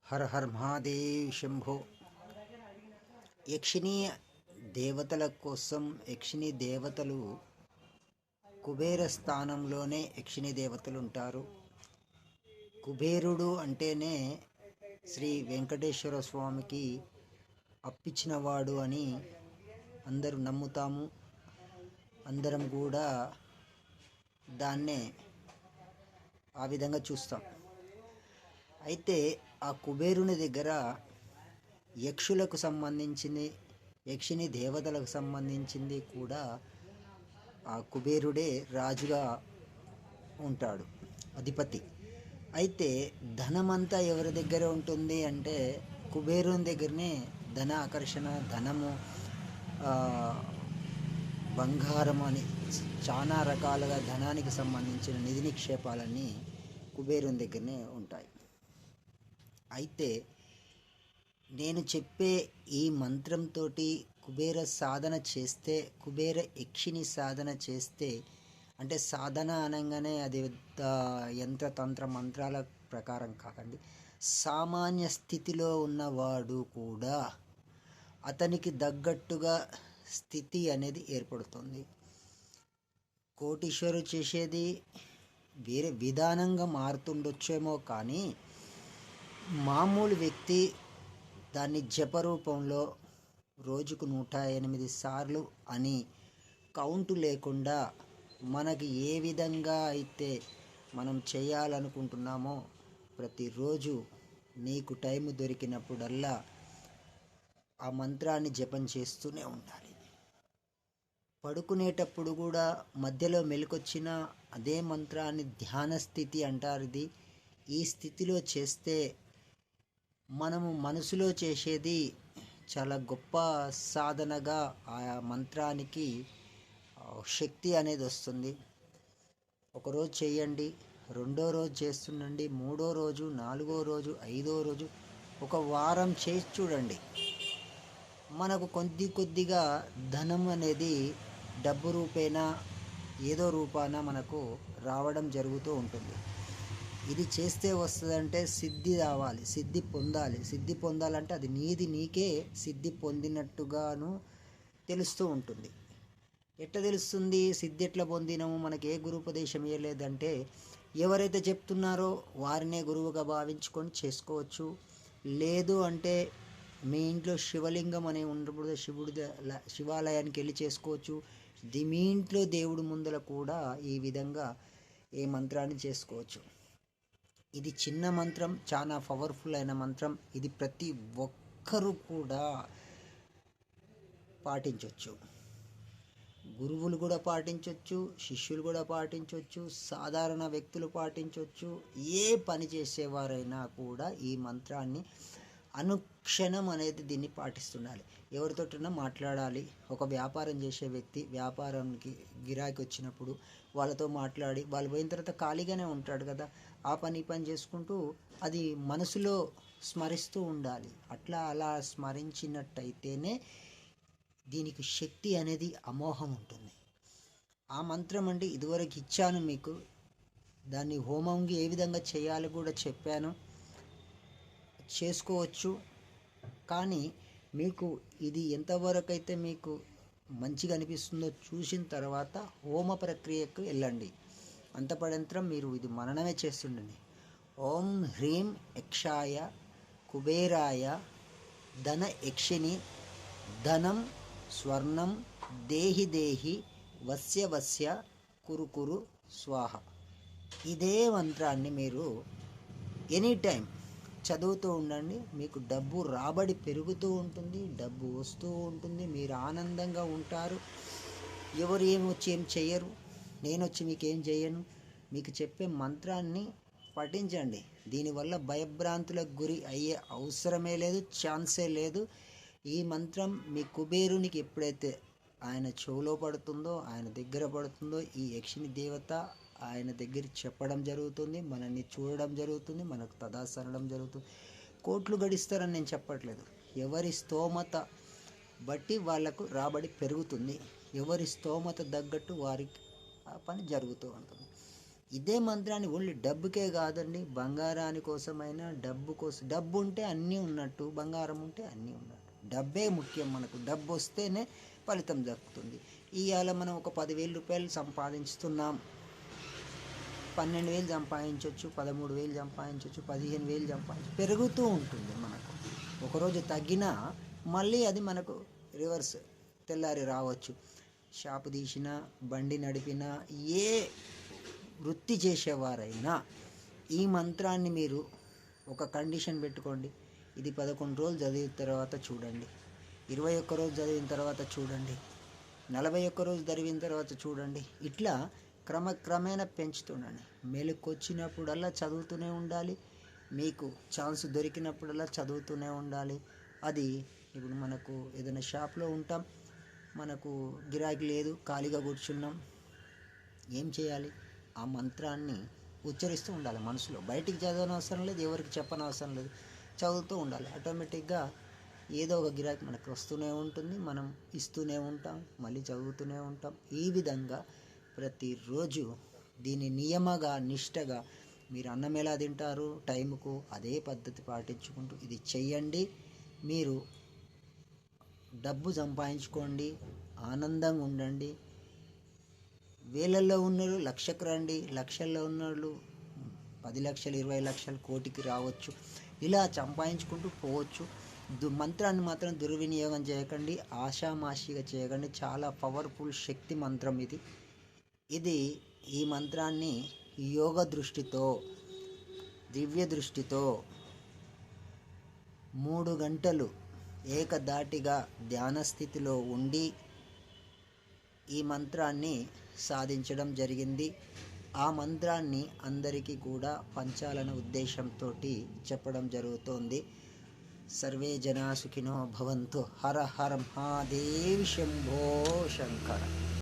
హర her Mahadev Shambho. యక్షిణీ దేవతల కోసం యక్షిణీ దేవతలు కుబేర స్థానంలోనే యక్షిణీ దేవతలు ఉంటారు. కుబేరుడు అంటేనే శ్రీ వెంకటేశ్వర స్వామికి అప్పించినవాడు అని అందరూ నమ్ముతాము. అందరం కూడా దాన్నే ఆ విధంగా చూస్తాం. అయితే ఆ కుబేరుని దగ్గర యక్షులకు సంబంధించింది, యక్షిణి దేవతలకు సంబంధించింది కూడా ఆ కుబేరుడే రాజుగా ఉంటాడు, అధిపతి. అయితే ధనమంతా ఎవరి దగ్గర ఉంటుంది అంటే కుబేరుని దగ్గరనే ధన ఆకర్షణ, ధనము, బంగారం అని చాలా రకాలుగా ధనానికి సంబంధించిన నిధి నిక్షేపాలన్నీ కుబేరుని దగ్గరనే ఉంటాయి. అయితే నేను చెప్పే ఈ మంత్రంతో కుబేర సాధన చేస్తే, కుబేర యక్షిని సాధన చేస్తే, అంటే సాధన అనగానే అది యంత్రతంత్ర మంత్రాల ప్రకారం కాకండి, సామాన్య స్థితిలో ఉన్నవాడు కూడా అతనికి తగ్గట్టుగా స్థితి అనేది ఏర్పడుతుంది. కోటీశ్వరు చేసేది వేరే విధానంగా మారుతుండొచ్చేమో, కానీ మామూలు వ్యక్తి దాన్ని జపరూపంలో రోజుకు 108 సార్లు అని కౌంటు లేకుండా మనకి ఏ విధంగా అయితే మనం చేయాలనుకుంటున్నామో ప్రతిరోజు నీకు టైం దొరికినప్పుడల్లా ఆ మంత్రాన్ని జపం చేస్తూనే ఉండాలి. పడుకునేటప్పుడు కూడా మధ్యలో మెలకొచ్చిన అదే మంత్రాన్ని ధ్యాన స్థితి అంటారు. ఇది ఈ స్థితిలో చేస్తే మనము మనసులో చేసేది చాలా గొప్ప సాధనగా ఆ మంత్రానికి శక్తి అనేది వస్తుంది. ఒకరోజు చేయండి, రెండో రోజు చేస్తుండండి, మూడో రోజు, నాలుగో రోజు, ఐదో రోజు, ఒక వారం చేసి చూడండి. మనకు కొద్దిగా ధనం అనేది డబ్బు రూపేణా ఏదో రూపాన మనకు రావడం జరుగుతూ ఉంటుంది. ఇది చేస్తే వస్తుందంటే సిద్ధి రావాలి, సిద్ధి పొందాలి. సిద్ధి పొందాలంటే అది నీకే సిద్ధి పొందినట్టుగాను తెలుస్తూ ఉంటుంది. ఎట్లా తెలుస్తుంది? సిద్ధి ఎట్లా పొందినాము? మనకి ఏ గురుపదేశం ఇవ్వలేదంటే ఎవరైతే చెప్తున్నారో వారినే గురువుగా భావించుకొని చేసుకోవచ్చు. లేదు అంటే మీ ఇంట్లో శివలింగం అనే ఉన్నప్పుడు శివాలయానికి వెళ్ళి చేసుకోవచ్చు. మీ ఇంట్లో దేవుడి ముందర కూడా ఈ విధంగా ఏ మంత్రాన్ని చేసుకోవచ్చు. ఇది చిన్న మంత్రం, చాలా పవర్ఫుల్ అయిన మంత్రం. ఇది ప్రతి ఒక్కరూ కూడా పాటించవచ్చు. గురువులు కూడా పాటించవచ్చు, శిష్యులు కూడా పాటించవచ్చు, సాధారణ వ్యక్తులు పాటించవచ్చు. ఏ పని చేసేవారైనా కూడా ఈ మంత్రాన్ని అనుక్షణం అనేది దీన్ని పాటిస్తుండాలి. ఎవరితోటైనా మాట్లాడాలి. ఒక వ్యాపారం చేసే వ్యక్తి వ్యాపారానికి గిరాకీ వచ్చినప్పుడు వాళ్ళతో మాట్లాడి, వాళ్ళు పోయిన తర్వాత ఖాళీగానే ఉంటాడు కదా, ఆ పని చేసుకుంటూ అది మనసులో స్మరిస్తూ ఉండాలి. అలా స్మరించినట్టయితేనే దీనికి శక్తి అనేది అమోఘం ఉంటుంది. ఆ మంత్రం అంటే ఇదివరకు ఇచ్చాను మీకు, దాన్ని హోమంకి ఏ విధంగా చేయాలో కూడా చెప్పాను, చేసుకోవచ్చు. కానీ మీకు ఇది ఎంతవరకు అయితే మీకు మంచిగా అనిపిస్తుందో చూసిన తర్వాత హోమ ప్రక్రియకు వెళ్ళండి. అంతపడంతరం మీరు ఇది మననమే చేస్తుండండి. ఓం హ్రీం యక్షాయ కుబేరాయ ధన యక్షిణి ధనం స్వర్ణం దేహి వస్య కురు స్వాహ. ఇదే మంత్రాన్ని మీరు ఎనీ టైం చదువుతూ ఉండండి. మీకు డబ్బు రాబడి పెరుగుతూ ఉంటుంది, డబ్బు వస్తూ ఉంటుంది, మీరు ఆనందంగా ఉంటారు. ఎవరు ఏమొచ్చి ఏం చెయ్యరు, నేను వచ్చి మీకేం చేయను. మీకు చెప్పే మంత్రాన్ని పఠించండి. దీనివల్ల భయభ్రాంతులకు గురి అయ్యే అవసరమే లేదు, ఛాన్సే లేదు. ఈ మంత్రం మీ కుబేరునికి ఎప్పుడైతే ఆయన చెవులో పడుతుందో, ఆయన దగ్గర పడుతుందో, ఈ యక్షిని దేవత ఆయన దగ్గర చెప్పడం జరుగుతుంది, మనల్ని చూడడం జరుగుతుంది, మనకు తదాసనడం జరుగుతుంది. కోట్లు గడిస్తారని నేను చెప్పట్లేదు. ఎవరి స్తోమత బట్టి వాళ్లకు రాబడి పెరుగుతుంది. ఎవరి స్తోమత తగ్గట్టు వారికి ఆ పని జరుగుతూ ఉంటుంది. ఇదే మంత్రాన్ని ఓన్లీ డబ్బుకే కాదండి, బంగారాని కోసమైనా, డబ్బు కోసం. డబ్బు ఉంటే అన్నీ ఉన్నట్టు, బంగారం ఉంటే అన్నీ ఉన్నట్టు. డబ్బే ముఖ్యం మనకు. డబ్బు వస్తేనే ఫలితం దక్కుతుంది. ఇవాళ మనం ఒక 10,000 రూపాయలు సంపాదిస్తున్నాం, 12,000 సంపాదించవచ్చు, 13,000 సంపాదించవచ్చు, 15,000 సంపాదించవచ్చు, పెరుగుతూ ఉంటుంది మనకు. ఒకరోజు తగ్గినా మళ్ళీ అది మనకు రివర్స్ తెల్లారి రావచ్చు. షాపు తీసినా, బండి నడిపినా, ఏ వృత్తి చేసేవారైనా ఈ మంత్రాన్ని మీరు ఒక కండిషన్ పెట్టుకోండి. ఇది 11 రోజులు చదివిన తర్వాత చూడండి, 21 రోజు చదివిన తర్వాత చూడండి, 41 రోజు చదివిన తర్వాత చూడండి. ఇట్లా క్రమక్రమేణా పెంచుతుండండి. మెలుకొచ్చినప్పుడల్లా చదువుతూనే ఉండాలి. మీకు ఛాన్స్ దొరికినప్పుడల్లా చదువుతూనే ఉండాలి. అది ఇప్పుడు మనకు ఏదైనా షాప్లో ఉంటాం, మనకు గిరాకీ లేదు, ఖాళీగా కూర్చున్నాం, ఏం చేయాలి? ఆ మంత్రాన్ని ఉచ్చరిస్తూ ఉండాలి మనసులో. బయటికి చదవనవసరం లేదు, ఎవరికి చెప్పనవసరం లేదు, చదువుతూ ఉండాలి. ఆటోమేటిక్గా ఏదో ఒక గిరాకీ మనకు వస్తూనే ఉంటుంది, మనం ఇస్తూనే ఉంటాం, మళ్ళీ చదువుతూనే ఉంటాం. ఈ విధంగా ప్రతిరోజు దీని నియమగా, నిష్టగా మీరు అన్నం ఎలా తింటారు టైంకు, అదే పద్ధతి పాటించుకుంటూ ఇది చెయ్యండి. మీరు డబ్బు సంపాదించుకోండి, ఆనందంగా ఉండండి. వేలల్లో ఉన్నోళ్ళు లక్షకు రండి, లక్షల్లో ఉన్నోళ్ళు 10 లక్షలు, 20 లక్షలు, కోటికి రావచ్చు. ఇలా సంపాదించుకుంటూ పోవచ్చు. మంత్రాన్ని మాత్రం దుర్వినియోగం చేయకండి, ఆషామాషిగా చేయకండి. చాలా పవర్ఫుల్ శక్తి మంత్రం ఇది. ఈ మంత్రాన్ని యోగ దృష్టితో, దివ్య దృష్టితో 3 గంటలు ఏకధాటిగా ధ్యాన స్థితిలో ఉండి ఈ మంత్రాన్ని సాధించడం జరిగింది. ఆ మంత్రాన్ని అందరికీ కూడా పంచాలనే ఉద్దేశంతో చెప్పడం జరుగుతోంది. సర్వే జనా సుఖినో భవంతు. హర హర మహాదేవ్, శంభో శంకర.